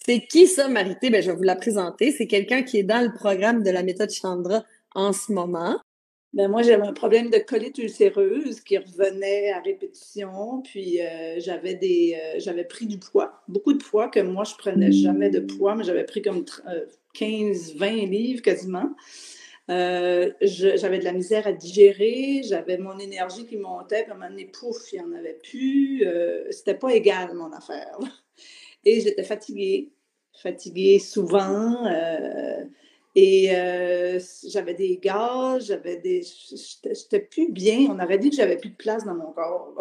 C'est qui ça, Marité? Ben, je vais vous la présenter. C'est quelqu'un qui est dans le programme de la méthode Chandra en ce moment. Ben moi, j'avais un problème de colite ulcéreuse qui revenait à répétition, puis j'avais pris du poids, beaucoup de poids, que moi, je prenais jamais de poids, mais j'avais pris comme 15-20 livres quasiment. J'avais de la misère à digérer, j'avais mon énergie qui montait, puis à un moment donné, pouf, il n'y en avait plus. C'était pas égal, mon affaire. Et j'étais fatiguée souvent. J'avais des gaz, j'étais plus bien. On aurait dit que j'avais plus de place dans mon corps.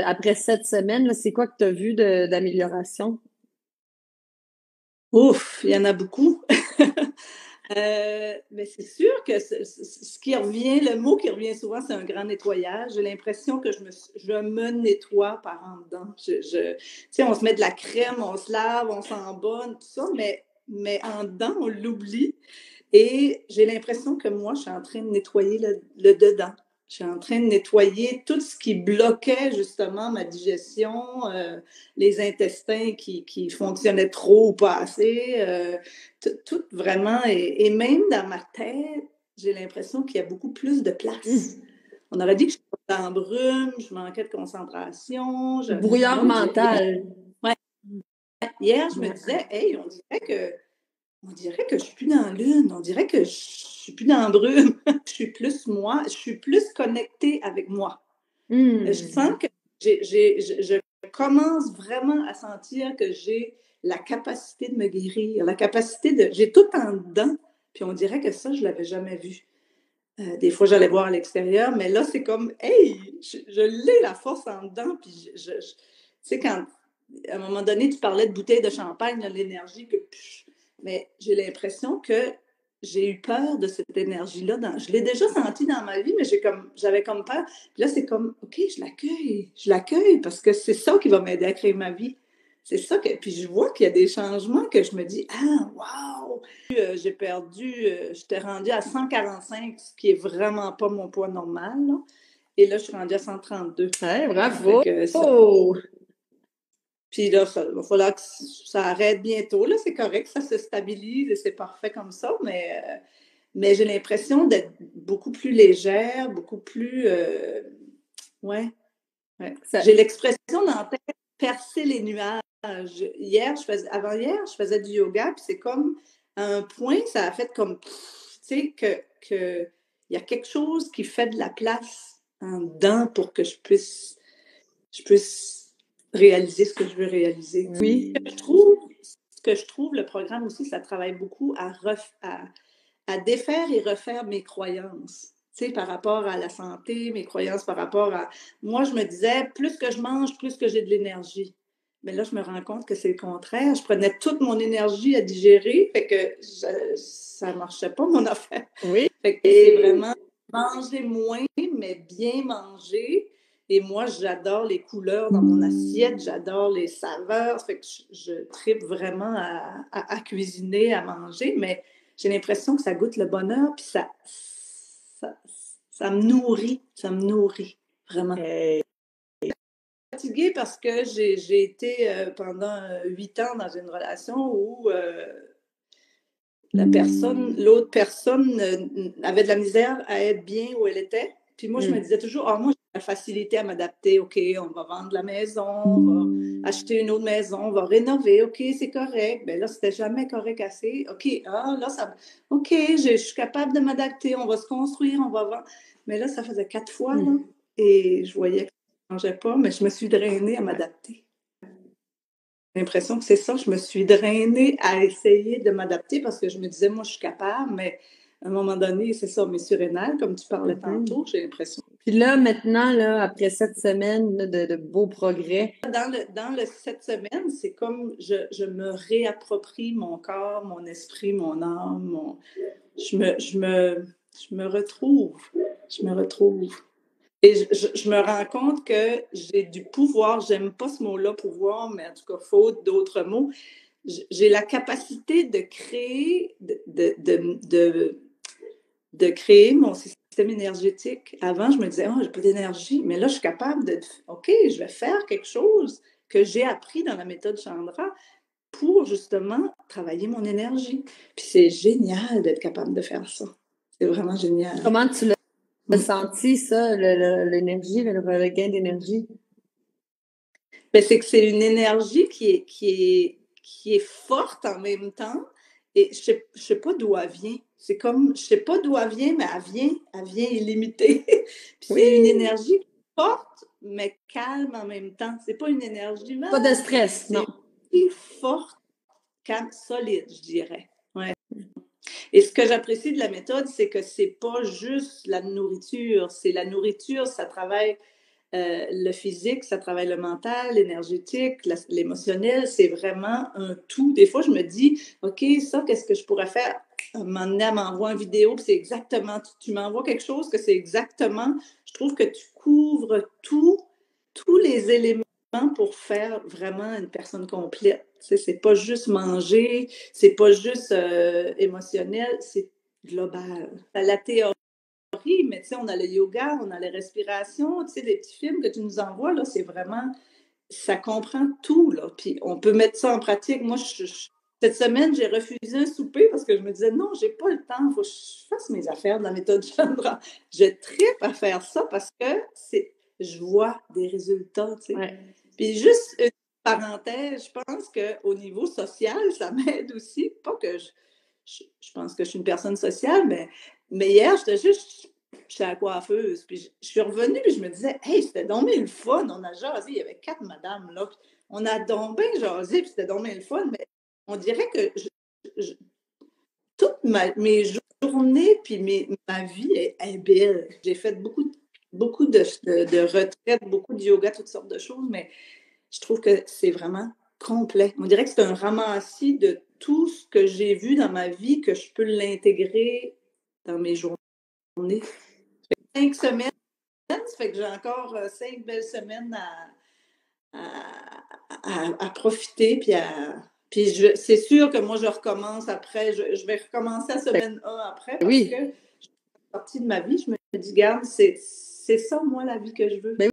Après 7 semaines, là, c'est quoi que tu as vu d'amélioration? Ouf, il y en a beaucoup. Mais c'est sûr que ce qui revient, le mot qui revient souvent, c'est un grand nettoyage. J'ai l'impression que je me nettoie par en dedans. Tu sais, on se met de la crème, on se lave, on sent bonne, tout ça, mais en dedans, on l'oublie. Et j'ai l'impression que moi, je suis en train de nettoyer le dedans. Je suis en train de nettoyer tout ce qui bloquait justement ma digestion, les intestins qui fonctionnaient trop ou pas assez, tout vraiment. Et même dans ma tête, j'ai l'impression qu'il y a beaucoup plus de place. On aurait dit que j'étais dans la brume, je manquais de concentration. Brouillard mental. Ouais. Hier, je me disais, hey, on dirait que je suis plus dans la lune, on dirait que je suis plus dans la brume. Je suis plus moi, je suis plus connectée avec moi. Je sens que je commence vraiment à sentir que j'ai la capacité de me guérir, j'ai tout en dedans, puis on dirait que ça, je l'avais jamais vu. Des fois, j'allais voir à l'extérieur, mais là, c'est comme, hey, je l'ai la force en dedans, puis tu sais, quand, à un moment donné, tu parlais de bouteilles de champagne, de l'énergie que... Mais j'ai l'impression que j'ai eu peur de cette énergie-là. Je l'ai déjà sentie dans ma vie, mais j'avais comme peur. Puis là, c'est comme, OK, je l'accueille parce que c'est ça qui va m'aider à créer ma vie. C'est ça que... Puis je vois qu'il y a des changements que je me dis, ah, wow! J'ai perdu, j'étais rendue à 145, ce qui est vraiment pas mon poids normal, là. Et là, je suis rendue à 132. Ouais, bravo! Oh! Puis là, il va falloir que ça arrête bientôt. Là, c'est correct, ça se stabilise et c'est parfait comme ça, mais j'ai l'impression d'être beaucoup plus légère, beaucoup plus... ouais. J'ai l'expression dans la tête percer les nuages. Avant-hier, je faisais du yoga, puis c'est comme, à un point, ça a fait comme, tu sais, que il y a quelque chose qui fait de la place en dedans pour que je puisse réaliser ce que je veux réaliser. Oui. Ce que je trouve, le programme aussi, ça travaille beaucoup à défaire et refaire mes croyances. Tu sais, par rapport à la santé, mes croyances par rapport à... Moi, je me disais, plus que je mange, plus que j'ai de l'énergie. Mais là, je me rends compte que c'est le contraire. Je prenais toute mon énergie à digérer, fait que ça ne marchait pas, mon affaire. Oui. Fait que c'est vraiment manger moins, mais bien manger. Et moi, j'adore les couleurs dans mon assiette, j'adore les saveurs. Fait que je tripe vraiment à cuisiner, à manger, mais j'ai l'impression que ça goûte le bonheur, puis ça me nourrit, vraiment. Fatiguée parce que j'ai été pendant 8 ans dans une relation où l'autre personne avait de la misère à être bien où elle était. Puis moi, je me disais toujours, moi, j'ai la facilité à m'adapter. OK, on va vendre la maison, on va acheter une autre maison, on va rénover. OK, c'est correct. Mais là, c'était jamais correct assez. OK, OK, je suis capable de m'adapter. On va se construire, on va vendre. Mais là, ça faisait 4 fois, là, et je voyais que ça ne changeait pas, mais je me suis drainée à m'adapter. J'ai l'impression que c'est ça, je me suis drainée à essayer de m'adapter parce que je me disais, moi, je suis capable, mais à un moment donné, c'est ça, mes surrénales, comme tu parlais tantôt, j'ai l'impression. Puis là, maintenant, là, après 7 semaines là, de beaux progrès. Dans le 7 semaines, c'est comme je me réapproprie mon corps, mon esprit, mon âme, je me retrouve. Je me retrouve. Et je me rends compte que j'ai du pouvoir. J'aime pas ce mot-là, pouvoir, mais en tout cas, faute d'autres mots. J'ai la capacité de créer, de créer mon système énergétique. Avant, je me disais, j'ai pas d'énergie. Mais là, je suis capable OK, je vais faire quelque chose que j'ai appris dans la méthode Chandra. pour justement travailler mon énergie. Puis c'est génial d'être capable de faire ça. C'est vraiment génial. Comment tu l'as senti, ça, l'énergie, le regain d'énergie? Ben, c'est que c'est une énergie qui est forte en même temps. Et je sais pas d'où elle vient. C'est comme, je sais pas d'où elle vient, mais elle vient illimitée. Puis c'est une énergie forte, mais calme en même temps. C'est pas une énergie... Pas de stress, non. C'est forte, calme, solide, je dirais. Ouais. Et ce que j'apprécie de la méthode, c'est que c'est pas juste la nourriture. C'est la nourriture, ça travaille le physique, ça travaille le mental, l'énergétique, l'émotionnel. C'est vraiment un tout. Des fois, je me dis, OK, ça, qu'est-ce que je pourrais faire? Un moment donné, elle m'envoie une vidéo, puis c'est exactement, tu m'envoies quelque chose que c'est exactement, je trouve que tu couvres tous les éléments pour faire vraiment une personne complète. Tu sais, c'est pas juste manger, c'est pas juste émotionnel, c'est global. La théorie, mais tu sais, on a le yoga, on a les respirations, tu sais, les petits films que tu nous envoies, là, c'est vraiment, ça comprend tout, là. Puis on peut mettre ça en pratique. Moi, cette semaine, j'ai refusé un souper parce que je me disais, non, j'ai pas le temps, il faut que je fasse mes affaires de la méthode Chandra. Je tripe à faire ça parce que je vois des résultats, tu sais. Ouais. Puis juste une parenthèse, je pense qu'au niveau social, ça m'aide aussi. Pas que je pense que je suis une personne sociale, mais hier, j'étais à la coiffeuse, puis je suis revenue, puis je me disais, hey, c'était donc bien le fun, on a jasé, il y avait 4 madames, là, puis on a donc bien jasé, puis c'était donc bien le fun, mais on dirait que toutes mes journées, puis ma vie est belle. J'ai fait beaucoup de retraites, beaucoup de yoga, toutes sortes de choses, mais je trouve que c'est vraiment complet. On dirait que c'est un ramassis de tout ce que j'ai vu dans ma vie, que je peux l'intégrer dans mes journées. 5 semaines, ça fait que j'ai encore 5 belles semaines à profiter, puis c'est sûr que moi, je recommence après. Je vais recommencer la semaine 1 après, parce que je suis sortie de ma vie. Je me dis, garde, c'est ça, moi, la vie que je veux.